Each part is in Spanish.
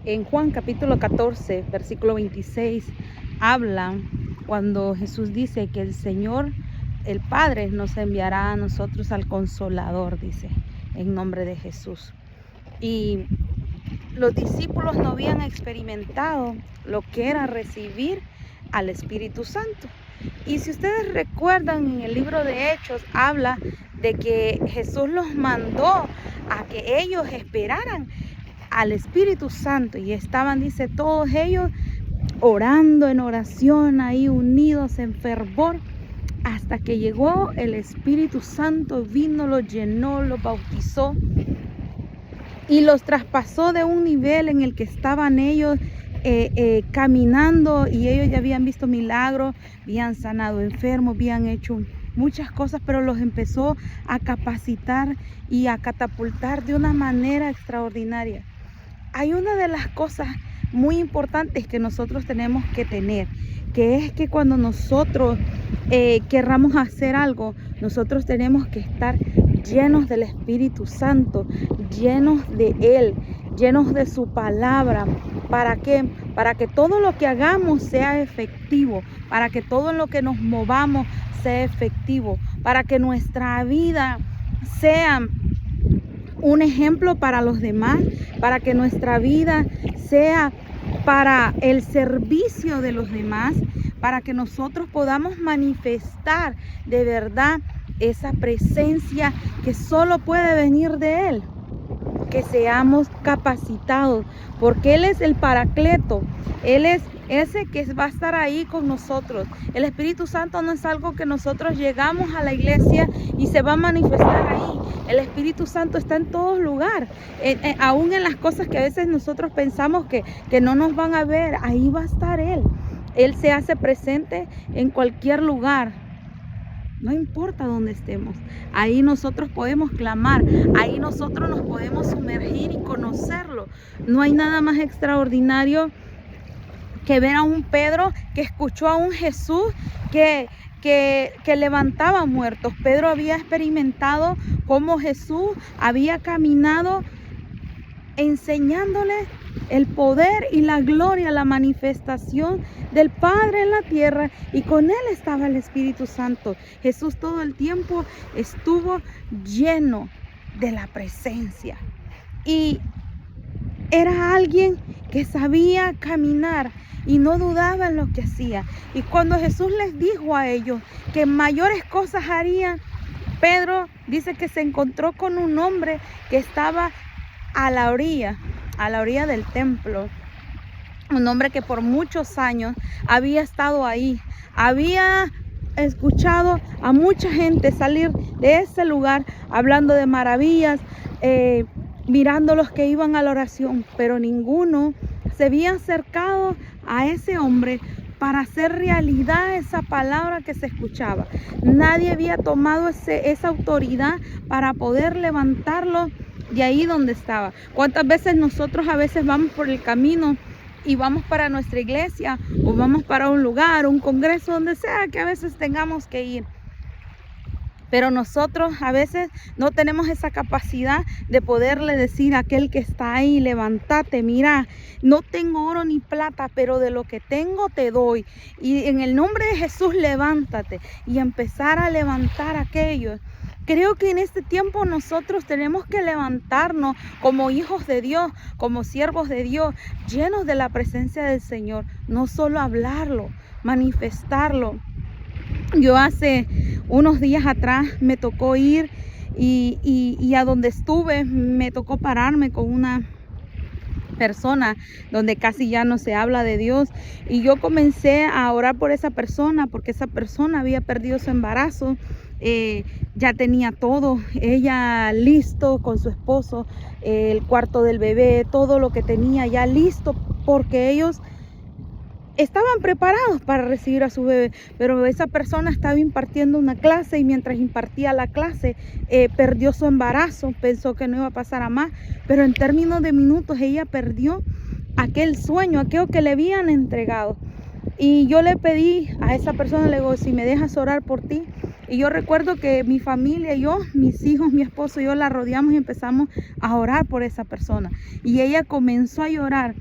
En Juan capítulo 14, versículo 26, habla cuando Jesús dice que el Señor, el Padre, nos enviará a nosotros al Consolador, dice, en nombre de Jesús. Y los discípulos no habían experimentado lo que era recibir al Espíritu Santo. Y si ustedes recuerdan, en el libro de Hechos habla de que Jesús los mandó a que ellos esperaran al Espíritu Santo, y estaban, dice, todos ellos orando en oración, ahí unidos en fervor, hasta que llegó el Espíritu Santo, vino, los llenó, los bautizó y los traspasó de un nivel en el que estaban ellos caminando, y ellos ya habían visto milagros, habían sanado enfermos, habían hecho muchas cosas, pero los empezó a capacitar y a catapultar de una manera extraordinaria. Hay una de las cosas muy importantes que nosotros tenemos que tener, que es que cuando nosotros querramos hacer algo, nosotros tenemos que estar llenos del Espíritu Santo, llenos de Él, llenos de su palabra. ¿Para qué? Para que todo lo que hagamos sea efectivo, para que todo en lo que nos movamos sea efectivo, para que nuestra vida sea un ejemplo para los demás, para que nuestra vida sea para el servicio de los demás, para que nosotros podamos manifestar de verdad esa presencia que solo puede venir de Él. Que seamos capacitados, porque Él es el Paracleto, Él es ese que va a estar ahí con nosotros. El Espíritu Santo no es algo que nosotros llegamos a la iglesia y se va a manifestar ahí. El Espíritu Santo está en todo lugar, aún en las cosas que a veces nosotros pensamos que no nos van a ver, ahí va a estar Él. Él se hace presente en cualquier lugar. No importa dónde estemos, ahí nosotros podemos clamar, ahí nosotros nos podemos sumergir y conocerlo. No hay nada más extraordinario que ver a un Pedro que escuchó a un Jesús que levantaba muertos. Pedro había experimentado cómo Jesús había caminado enseñándole el poder y la gloria, la manifestación del Padre en la tierra, y con Él estaba el Espíritu Santo. Jesús todo el tiempo estuvo lleno de la presencia y era alguien que sabía caminar y no dudaba en lo que hacía. Y cuando Jesús les dijo a ellos que mayores cosas harían, Pedro dice que se encontró con un hombre que estaba a la orilla del templo, un hombre que por muchos años había estado ahí, había escuchado a mucha gente salir de ese lugar hablando de maravillas, mirando los que iban a la oración, pero ninguno se había acercado a ese hombre para hacer realidad esa palabra que se escuchaba. Nadie había tomado esa autoridad para poder levantarlo de ahí donde estaba. ¿Cuántas veces nosotros a veces vamos por el camino y vamos para nuestra iglesia o vamos para un lugar, un congreso, donde sea que a veces tengamos que ir? Pero nosotros a veces no tenemos esa capacidad de poderle decir a aquel que está ahí: levántate, mira, no tengo oro ni plata, pero de lo que tengo te doy. Y en el nombre de Jesús, levántate, y empezar a levantar a aquellos. Creo que en este tiempo nosotros tenemos que levantarnos como hijos de Dios, como siervos de Dios, llenos de la presencia del Señor. No solo hablarlo, manifestarlo. Yo hace unos días atrás me tocó ir y a donde estuve me tocó pararme con una persona donde casi ya no se habla de Dios, y yo comencé a orar por esa persona porque esa persona había perdido su embarazo. Ya tenía todo, ella listo con su esposo, el cuarto del bebé, todo lo que tenía ya listo, porque ellos estaban preparados para recibir a su bebé, pero esa persona estaba impartiendo una clase, y mientras impartía la clase perdió su embarazo. Pensó que no iba a pasar a más, pero en términos de minutos ella perdió aquel sueño, aquello que le habían entregado. Y yo le pedí a esa persona, le digo: si me dejas orar por ti. Y yo recuerdo que mi familia, yo, mis hijos, mi esposo y yo la rodeamos y empezamos a orar por esa persona. Y ella comenzó a llorar.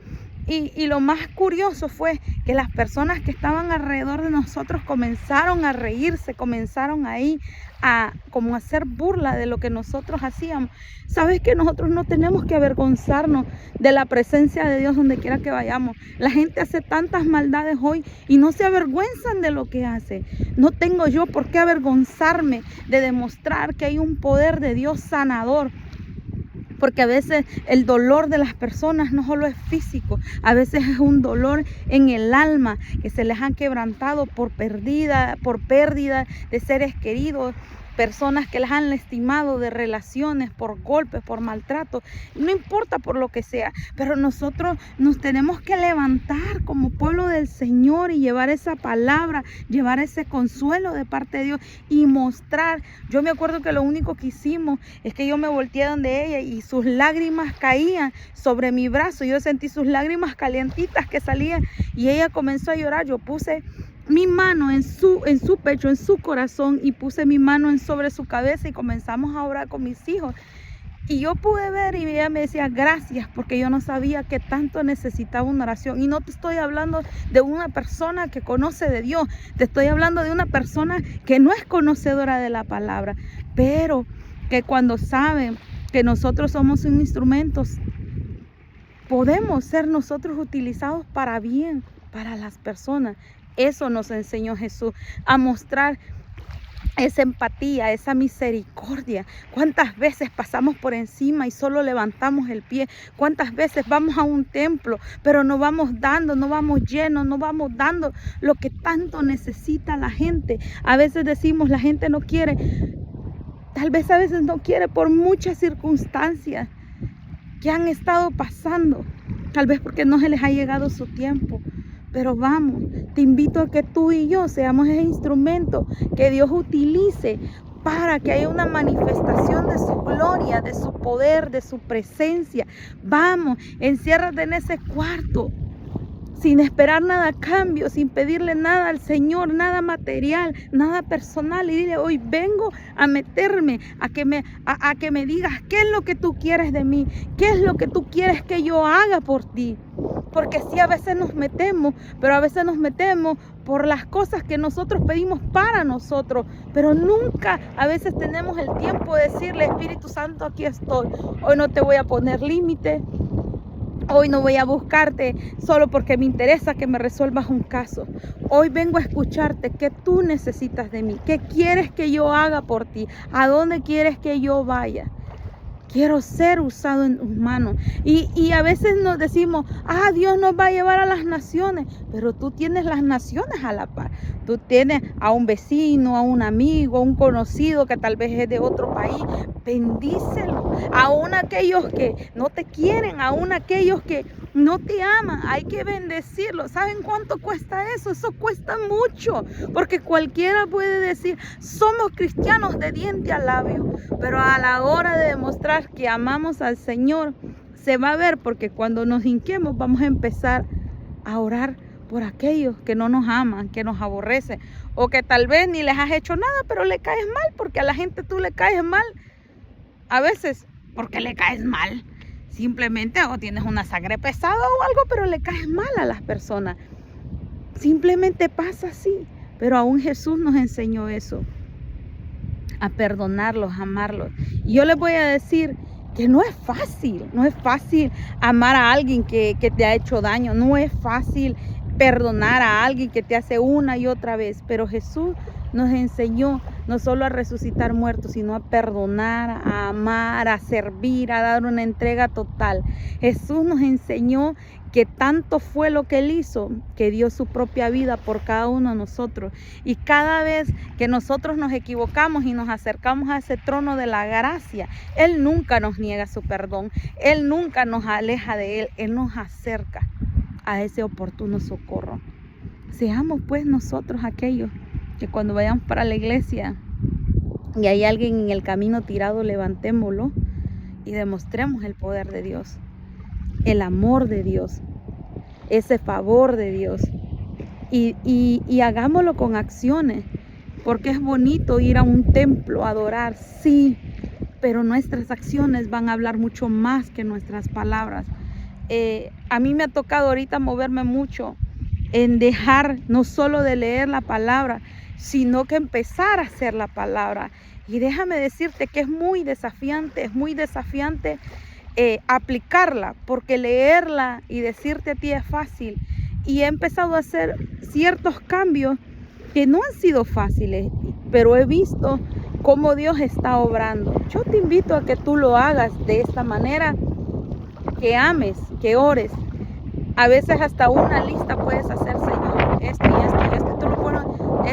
Y lo más curioso fue que las personas que estaban alrededor de nosotros comenzaron a reírse, comenzaron ahí a como hacer burla de lo que nosotros hacíamos. Sabes que nosotros no tenemos que avergonzarnos de la presencia de Dios donde quiera que vayamos. La gente hace tantas maldades hoy y no se avergüenzan de lo que hace. No tengo yo por qué avergonzarme de demostrar que hay un poder de Dios sanador. Porque a veces el dolor de las personas no solo es físico, a veces es un dolor en el alma que se les han quebrantado por pérdida de seres queridos, personas que les han lastimado de relaciones, por golpes, por maltrato, no importa por lo que sea, pero nosotros nos tenemos que levantar como pueblo del Señor y llevar esa palabra, llevar ese consuelo de parte de Dios y mostrar. Yo me acuerdo que lo único que hicimos es que yo me volteé donde ella y sus lágrimas caían sobre mi brazo, yo sentí sus lágrimas calientitas que salían y ella comenzó a llorar. Yo puse mi mano en su pecho, en su corazón, y puse mi mano sobre su cabeza y comenzamos a orar con mis hijos. Y yo pude ver y ella me decía gracias, porque yo no sabía que tanto necesitaba una oración. Y no te estoy hablando de una persona que conoce de Dios, te estoy hablando de una persona que no es conocedora de la palabra, pero que cuando sabe que nosotros somos un instrumento, podemos ser nosotros utilizados para bien, para las personas. Eso nos enseñó Jesús, a mostrar esa empatía, esa misericordia. ¿Cuántas veces pasamos por encima y solo levantamos el pie? ¿Cuántas veces vamos a un templo, pero no vamos dando, no vamos llenos, no vamos dando lo que tanto necesita la gente? A veces decimos, la gente no quiere. Tal vez a veces no quiere por muchas circunstancias que han estado pasando. Tal vez porque no se les ha llegado su tiempo. Pero vamos, te invito a que tú y yo seamos ese instrumento que Dios utilice para que haya una manifestación de su gloria, de su poder, de su presencia. Vamos, enciérrate en ese cuarto, sin esperar nada a cambio, sin pedirle nada al Señor, nada material, nada personal, y dile, hoy vengo a meterme, a que me digas qué es lo que tú quieres de mí, qué es lo que tú quieres que yo haga por ti. Porque sí, a veces nos metemos, pero a veces nos metemos por las cosas que nosotros pedimos para nosotros, pero nunca a veces tenemos el tiempo de decirle, Espíritu Santo, aquí estoy, hoy no te voy a poner límite. Hoy no voy a buscarte solo porque me interesa que me resuelvas un caso. Hoy vengo a escucharte qué tú necesitas de mí, qué quieres que yo haga por ti, a dónde quieres que yo vaya. Quiero ser usado en tus manos. Y a veces nos decimos, Dios nos va a llevar a las naciones, pero tú tienes las naciones a la par. Tú tienes a un vecino, a un amigo, a un conocido que tal vez es de otro país. Bendícelo. Aún aquellos que no te quieren, aún aquellos que no te aman, hay que bendecirlos. ¿Saben cuánto cuesta eso? Eso cuesta mucho, porque cualquiera puede decir, somos cristianos de diente a labio, pero a la hora de demostrar que amamos al Señor, se va a ver, porque cuando nos hinquemos vamos a empezar a orar por aquellos que no nos aman, que nos aborrecen, o que tal vez ni les has hecho nada, pero le caes mal, porque a la gente tú le caes mal, a veces porque le caes mal, simplemente o tienes una sangre pesada o algo, pero le caes mal a las personas, simplemente pasa así. Pero aún Jesús nos enseñó eso, a perdonarlos, a amarlos. Y yo les voy a decir que no es fácil amar a alguien que te ha hecho daño, no es fácil perdonar a alguien que te hace una y otra vez, pero Jesús nos enseñó no solo a resucitar muertos, sino a perdonar, a amar, a servir, a dar una entrega total. Jesús nos enseñó que tanto fue lo que Él hizo, que dio su propia vida por cada uno de nosotros. Y cada vez que nosotros nos equivocamos y nos acercamos a ese trono de la gracia, Él nunca nos niega su perdón, Él nunca nos aleja de Él, Él nos acerca a ese oportuno socorro. Seamos pues nosotros aquellos que cuando vayamos para la iglesia y hay alguien en el camino tirado, levantémoslo y demostremos el poder de Dios, el amor de Dios, ese favor de Dios, y hagámoslo con acciones, porque es bonito ir a un templo a adorar, sí, pero nuestras acciones van a hablar mucho más que nuestras palabras. a mí me ha tocado ahorita moverme mucho en dejar no solo de leer la palabra, sino que empezar a hacer la palabra. Y déjame decirte que es muy desafiante aplicarla, porque leerla y decirte a ti es fácil. Y he empezado a hacer ciertos cambios que no han sido fáciles, pero he visto cómo Dios está obrando. Yo te invito a que tú lo hagas de esta manera, que ames, que ores. A veces hasta una lista puedes hacer, Señor, esto y esto y esto. Tú lo pones,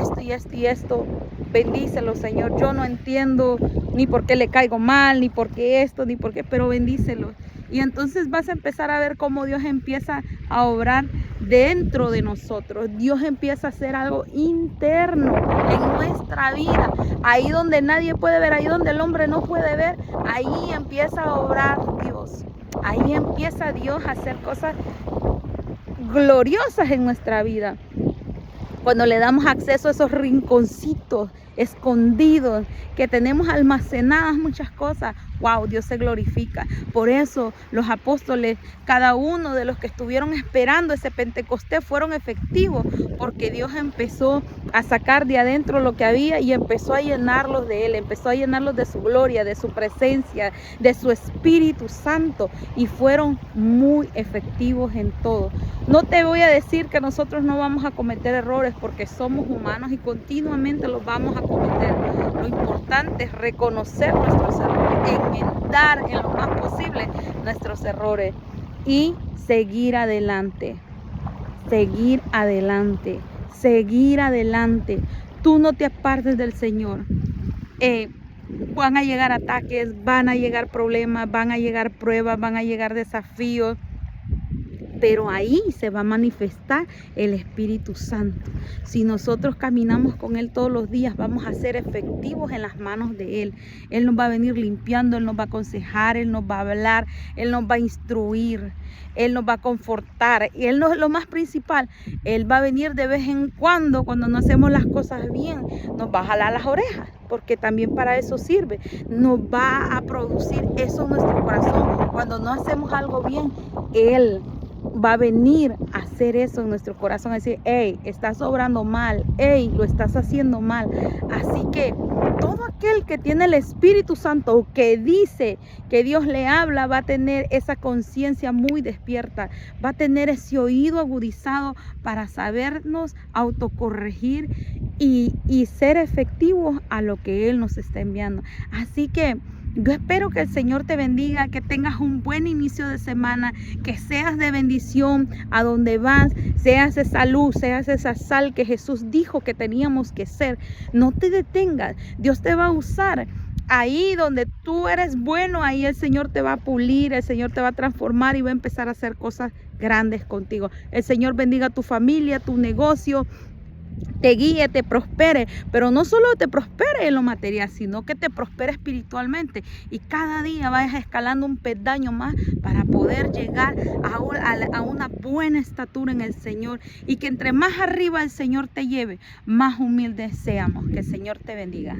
esto y esto y esto. Bendícelo, Señor. Yo no entiendo ni por qué le caigo mal, ni por qué esto, ni por qué, pero bendícelo. Y entonces vas a empezar a ver cómo Dios empieza a obrar dentro de nosotros. Dios empieza a hacer algo interno en nuestra vida. Ahí donde nadie puede ver, ahí donde el hombre no puede ver, ahí empieza a obrar Dios. Ahí empieza Dios a hacer cosas gloriosas en nuestra vida. Cuando le damos acceso a esos rinconcitos escondidos que tenemos almacenadas muchas cosas, wow, Dios se glorifica. Por eso los apóstoles, cada uno de los que estuvieron esperando ese Pentecostés, fueron efectivos, porque Dios empezó a sacar de adentro lo que había y empezó a llenarlos de Él, empezó a llenarlos de su gloria, de su presencia, de su Espíritu Santo, y fueron muy efectivos en todo. No te voy a decir que nosotros no vamos a cometer errores, porque somos humanos y continuamente los vamos a cometer. Lo importante es reconocer nuestros errores, enmendar en lo más posible nuestros errores y seguir adelante, seguir adelante, seguir adelante. Tú no te apartes del Señor. Van a llegar ataques, van a llegar problemas, van a llegar pruebas, van a llegar desafíos, pero ahí se va a manifestar el Espíritu Santo. Si nosotros caminamos con Él todos los días, vamos a ser efectivos en las manos de Él. Él nos va a venir limpiando, Él nos va a aconsejar, Él nos va a hablar, Él nos va a instruir, Él nos va a confortar. Y Él no es lo más principal. Él va a venir de vez en cuando no hacemos las cosas bien, nos va a jalar las orejas, porque también para eso sirve. Nos va a producir eso en nuestro corazón. Cuando no hacemos algo bien, Él va a venir a hacer eso en nuestro corazón, a decir, hey, estás obrando mal, hey, lo estás haciendo mal. Así que todo aquel que tiene el Espíritu Santo o que dice que Dios le habla, va a tener esa conciencia muy despierta, va a tener ese oído agudizado para sabernos autocorregir y ser efectivos a lo que Él nos está enviando. Así que yo espero que el Señor te bendiga, que tengas un buen inicio de semana, que seas de bendición a donde vas, seas esa luz, seas esa sal que Jesús dijo que teníamos que ser. No te detengas, Dios te va a usar. Ahí donde tú eres bueno, ahí el Señor te va a pulir, el Señor te va a transformar y va a empezar a hacer cosas grandes contigo. El Señor bendiga tu familia, tu negocio, te guíe, te prospere, pero no solo te prospere en lo material, sino que te prospere espiritualmente, y cada día vayas escalando un peldaño más para poder llegar a una buena estatura en el Señor, y que entre más arriba el Señor te lleve, más humildes seamos. Que el Señor te bendiga.